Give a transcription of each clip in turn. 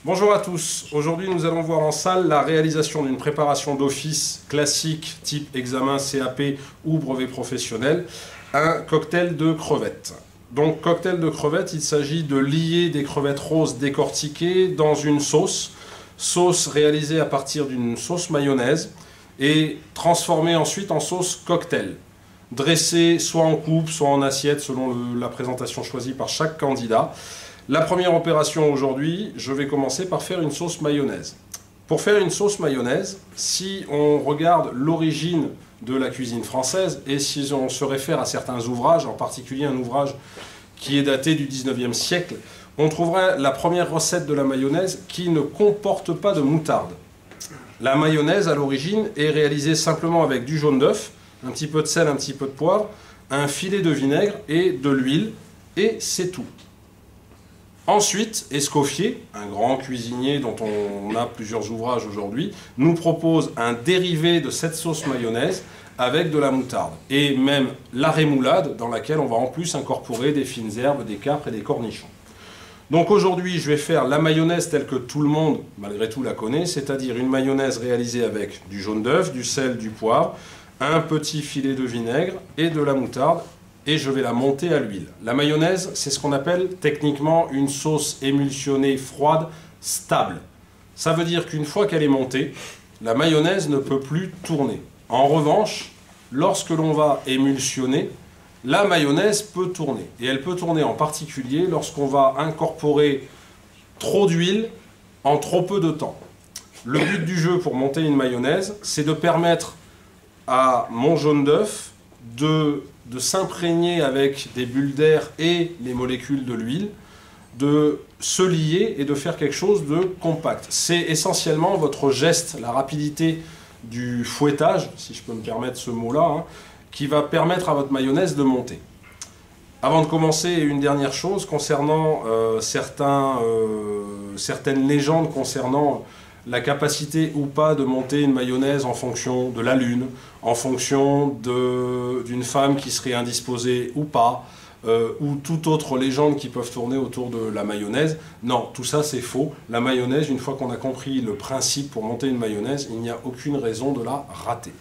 Bonjour à tous, aujourd'hui nous allons voir en salle la réalisation d'une préparation d'office classique type examen CAP ou brevet professionnel, un cocktail de crevettes. Donc cocktail de crevettes, il s'agit de lier des crevettes roses décortiquées dans une sauce réalisée à partir d'une sauce mayonnaise et transformée ensuite en sauce cocktail, dressée soit en coupe, soit en assiette selon la présentation choisie par chaque candidat. La première opération aujourd'hui, je vais commencer par faire une sauce mayonnaise. Pour faire une sauce mayonnaise, si on regarde l'origine de la cuisine française et si on se réfère à certains ouvrages, en particulier un ouvrage qui est daté du 19e siècle, on trouverait la première recette de la mayonnaise qui ne comporte pas de moutarde. La mayonnaise, à l'origine, est réalisée simplement avec du jaune d'œuf, un petit peu de sel, un petit peu de poivre, un filet de vinaigre et de l'huile, et c'est tout. Ensuite, Escoffier, un grand cuisinier dont on a plusieurs ouvrages aujourd'hui, nous propose un dérivé de cette sauce mayonnaise avec de la moutarde. Et même la rémoulade dans laquelle on va en plus incorporer des fines herbes, des capres et des cornichons. Donc aujourd'hui, je vais faire la mayonnaise telle que tout le monde, malgré tout, la connaît, c'est-à-dire une mayonnaise réalisée avec du jaune d'œuf, du sel, du poivre, un petit filet de vinaigre et de la moutarde. Et je vais la monter à l'huile. La mayonnaise, c'est ce qu'on appelle techniquement une sauce émulsionnée froide stable. Ça veut dire qu'une fois qu'elle est montée, la mayonnaise ne peut plus tourner. En revanche, lorsque l'on va émulsionner, la mayonnaise peut tourner. Et elle peut tourner en particulier lorsqu'on va incorporer trop d'huile en trop peu de temps. Le but du jeu pour monter une mayonnaise, c'est de permettre à mon jaune d'œuf de s'imprégner avec des bulles d'air et les molécules de l'huile, de se lier et de faire quelque chose de compact. C'est essentiellement votre geste, la rapidité du fouettage, si je peux me permettre ce mot-là, hein, qui va permettre à votre mayonnaise de monter. Avant de commencer, une dernière chose concernant certaines légendes concernant la capacité ou pas de monter une mayonnaise en fonction de la lune, en fonction d'une femme qui serait indisposée ou pas, ou toute autre légende qui peuvent tourner autour de la mayonnaise. Non, tout ça c'est faux. La mayonnaise, une fois qu'on a compris le principe pour monter une mayonnaise, il n'y a aucune raison de la rater.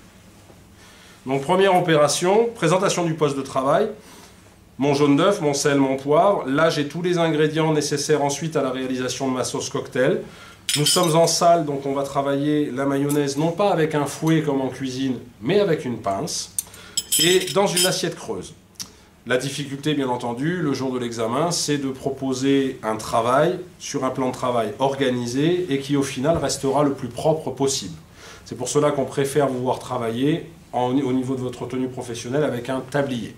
Donc première opération, présentation du poste de travail. Mon jaune d'œuf, mon sel, mon poivre. Là j'ai tous les ingrédients nécessaires ensuite à la réalisation de ma sauce cocktail. Nous sommes en salle, donc on va travailler la mayonnaise non pas avec un fouet comme en cuisine, mais avec une pince, et dans une assiette creuse. La difficulté, bien entendu, le jour de l'examen, c'est de proposer un travail sur un plan de travail organisé et qui au final restera le plus propre possible. C'est pour cela qu'on préfère vous voir travailler au niveau de votre tenue professionnelle avec un tablier.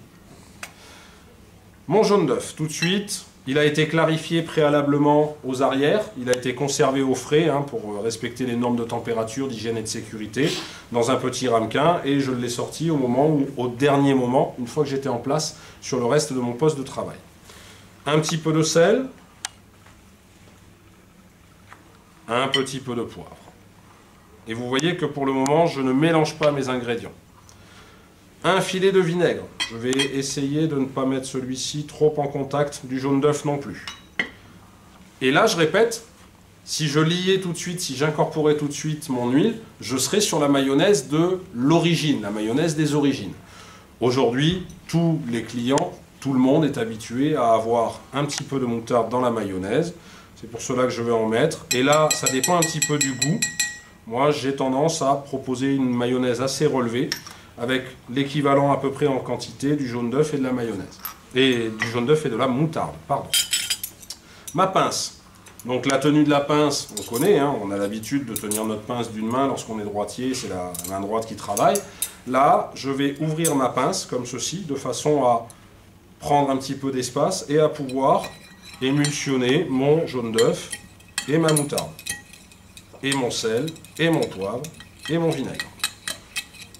Mon jaune d'œuf, tout de suite. Il a été clarifié préalablement aux arrières, il a été conservé au frais pour respecter les normes de température, d'hygiène et de sécurité dans un petit ramequin et je l'ai sorti au dernier moment, une fois que j'étais en place sur le reste de mon poste de travail. Un petit peu de sel, un petit peu de poivre. Et vous voyez que pour le moment, je ne mélange pas mes ingrédients. Un filet de vinaigre. Je vais essayer de ne pas mettre celui-ci trop en contact du jaune d'œuf non plus. Et là, je répète, si je liais tout de suite, si j'incorporais tout de suite mon huile, je serais sur la mayonnaise de l'origine, la mayonnaise des origines. Aujourd'hui, tous les clients, tout le monde est habitué à avoir un petit peu de moutarde dans la mayonnaise. C'est pour cela que je vais en mettre. Et là, ça dépend un petit peu du goût. Moi, j'ai tendance à proposer une mayonnaise assez relevée, avec l'équivalent à peu près en quantité du jaune d'œuf et de la mayonnaise. Et du jaune d'œuf et de la moutarde, pardon. Ma pince. Donc la tenue de la pince, on connaît, on a l'habitude de tenir notre pince d'une main lorsqu'on est droitier, c'est la main droite qui travaille. Là, je vais ouvrir ma pince comme ceci, de façon à prendre un petit peu d'espace et à pouvoir émulsionner mon jaune d'œuf et ma moutarde, et mon sel, et mon poivre, et mon vinaigre.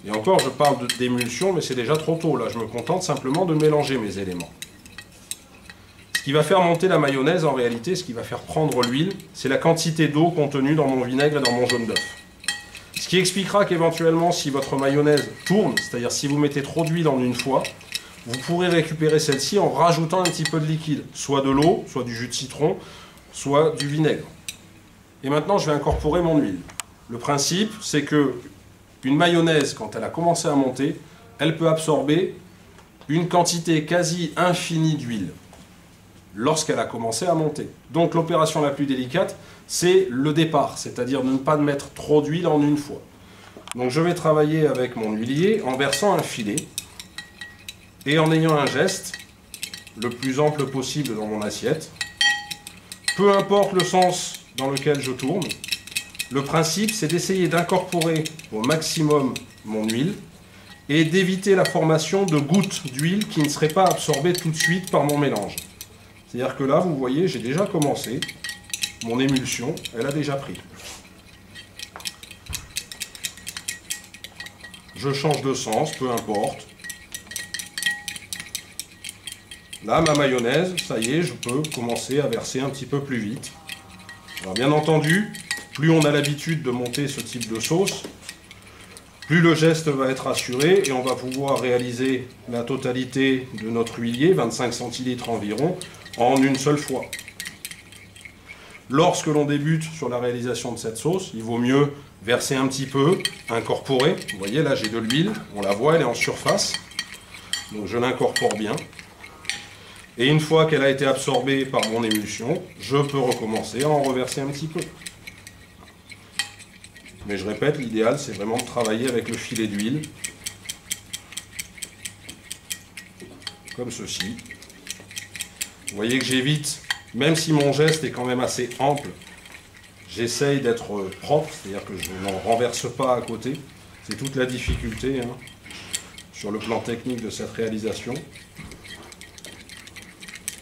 Et encore, je parle d'émulsion, mais c'est déjà trop tôt. Là, je me contente simplement de mélanger mes éléments. Ce qui va faire monter la mayonnaise, en réalité, ce qui va faire prendre l'huile, c'est la quantité d'eau contenue dans mon vinaigre et dans mon jaune d'œuf. Ce qui expliquera qu'éventuellement, si votre mayonnaise tourne, c'est-à-dire si vous mettez trop d'huile en une fois, vous pourrez récupérer celle-ci en rajoutant un petit peu de liquide, soit de l'eau, soit du jus de citron, soit du vinaigre. et maintenant je vais incorporer mon huile. Le principe, c'est que une mayonnaise, quand elle a commencé à monter, elle peut absorber une quantité quasi infinie d'huile lorsqu'elle a commencé à monter. Donc l'opération la plus délicate, c'est le départ, c'est-à-dire de ne pas mettre trop d'huile en une fois. Donc je vais travailler avec mon huilier en versant un filet et en ayant un geste le plus ample possible dans mon assiette. Peu importe le sens dans lequel je tourne, le principe c'est d'essayer d'incorporer au maximum mon huile et d'éviter la formation de gouttes d'huile qui ne seraient pas absorbées tout de suite par mon mélange. C'est-à-dire que là, vous voyez, j'ai déjà commencé, mon émulsion, elle a déjà pris. Je change de sens, peu importe. Là, ma mayonnaise, ça y est, je peux commencer à verser un petit peu plus vite. Alors, bien entendu, plus on a l'habitude de monter ce type de sauce, plus le geste va être assuré et on va pouvoir réaliser la totalité de notre huilier, 25 centilitres environ, en une seule fois. Lorsque l'on débute sur la réalisation de cette sauce, il vaut mieux verser un petit peu, incorporer. Vous voyez, là j'ai de l'huile, on la voit, elle est en surface. Donc je l'incorpore bien. Et une fois qu'elle a été absorbée par mon émulsion, je peux recommencer à en reverser un petit peu. Mais je répète, l'idéal c'est vraiment de travailler avec le filet d'huile. Comme ceci. Vous voyez que j'évite, même si mon geste est quand même assez ample, j'essaye d'être propre, c'est-à-dire que je n'en renverse pas à côté. C'est toute la difficulté sur le plan technique de cette réalisation.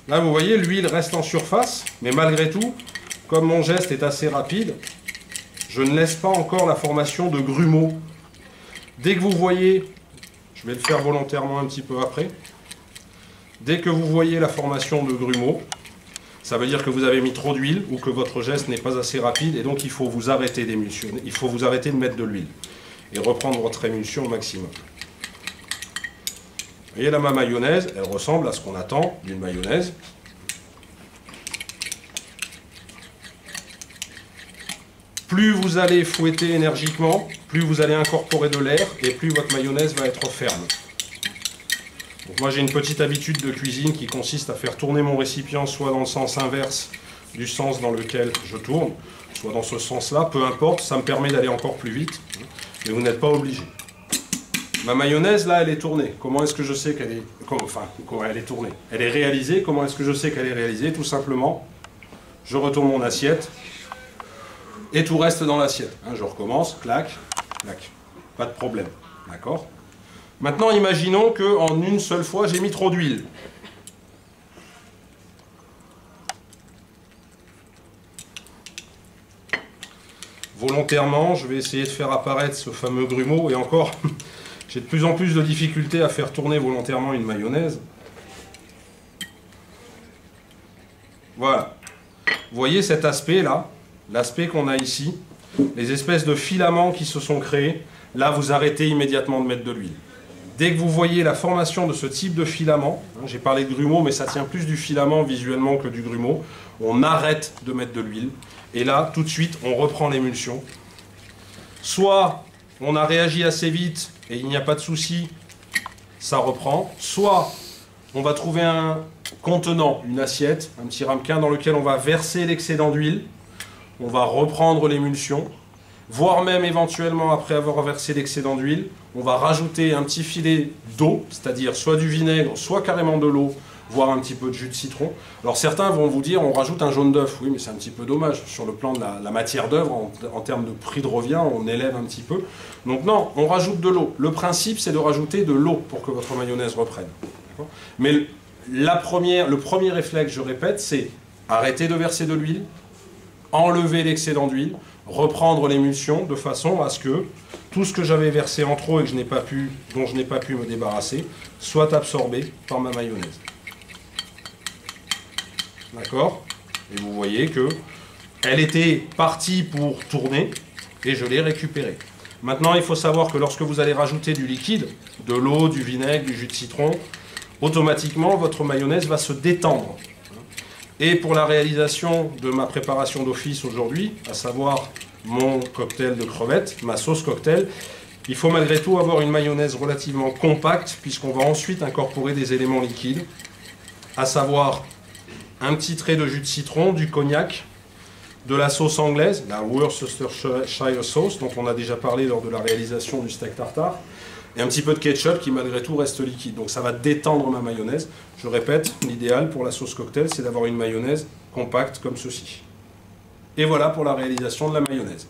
Là, vous voyez, l'huile reste en surface, mais malgré tout, comme mon geste est assez rapide, je ne laisse pas encore la formation de grumeaux. Dès que vous voyez, je vais le faire volontairement un petit peu après, dès que vous voyez la formation de grumeaux, ça veut dire que vous avez mis trop d'huile ou que votre geste n'est pas assez rapide et donc il faut vous arrêter d'émulsionner, il faut vous arrêter de mettre de l'huile et reprendre votre émulsion au maximum. Vous voyez là, ma mayonnaise, elle ressemble à ce qu'on attend d'une mayonnaise. Plus vous allez fouetter énergiquement, plus vous allez incorporer de l'air et plus votre mayonnaise va être ferme. Donc moi j'ai une petite habitude de cuisine qui consiste à faire tourner mon récipient soit dans le sens inverse du sens dans lequel je tourne, soit dans ce sens-là, peu importe, ça me permet d'aller encore plus vite, mais vous n'êtes pas obligé. Ma mayonnaise là elle est tournée, comment est-ce que je sais qu'elle est... comment elle est tournée? Elle est réalisée, comment est-ce que je sais qu'elle est réalisée? Tout simplement, je retourne mon assiette, et tout reste dans l'assiette. Je recommence, clac, clac. Pas de problème. D'accord? Maintenant, imaginons qu'en une seule fois, j'ai mis trop d'huile. Volontairement, je vais essayer de faire apparaître ce fameux grumeau. Et encore, j'ai de plus en plus de difficultés à faire tourner volontairement une mayonnaise. Voilà. Vous voyez cet aspect-là? L'aspect qu'on a ici, les espèces de filaments qui se sont créés, là vous arrêtez immédiatement de mettre de l'huile. Dès que vous voyez la formation de ce type de filament, j'ai parlé de grumeau mais ça tient plus du filament visuellement que du grumeau, on arrête de mettre de l'huile et là tout de suite on reprend l'émulsion. Soit on a réagi assez vite et il n'y a pas de souci, ça reprend, soit on va trouver un contenant, une assiette, un petit ramequin dans lequel on va verser l'excédent d'huile. On va reprendre l'émulsion, voire même éventuellement après avoir versé l'excédent d'huile, on va rajouter un petit filet d'eau, c'est-à-dire soit du vinaigre, soit carrément de l'eau, voire un petit peu de jus de citron. Alors certains vont vous dire on rajoute un jaune d'œuf, oui mais c'est un petit peu dommage, sur le plan de la matière d'œuvre, en termes de prix de revient, on élève un petit peu. Donc non, on rajoute de l'eau. Le principe c'est de rajouter de l'eau pour que votre mayonnaise reprenne. Mais le premier réflexe, je répète, c'est arrêter de verser de l'huile, enlever l'excédent d'huile, reprendre l'émulsion de façon à ce que tout ce que j'avais versé en trop et que dont je n'ai pas pu me débarrasser soit absorbé par ma mayonnaise. D'accord? Et vous voyez que elle était partie pour tourner et je l'ai récupérée. Maintenant, il faut savoir que lorsque vous allez rajouter du liquide, de l'eau, du vinaigre, du jus de citron, automatiquement votre mayonnaise va se détendre. Et pour la réalisation de ma préparation d'office aujourd'hui, à savoir mon cocktail de crevettes, ma sauce cocktail, il faut malgré tout avoir une mayonnaise relativement compacte puisqu'on va ensuite incorporer des éléments liquides, à savoir un petit trait de jus de citron, du cognac, de la sauce anglaise, la Worcestershire sauce dont on a déjà parlé lors de la réalisation du steak tartare, et un petit peu de ketchup qui malgré tout reste liquide. Donc ça va détendre ma mayonnaise. Je répète, l'idéal pour la sauce cocktail, c'est d'avoir une mayonnaise compacte comme ceci. Et voilà pour la réalisation de la mayonnaise.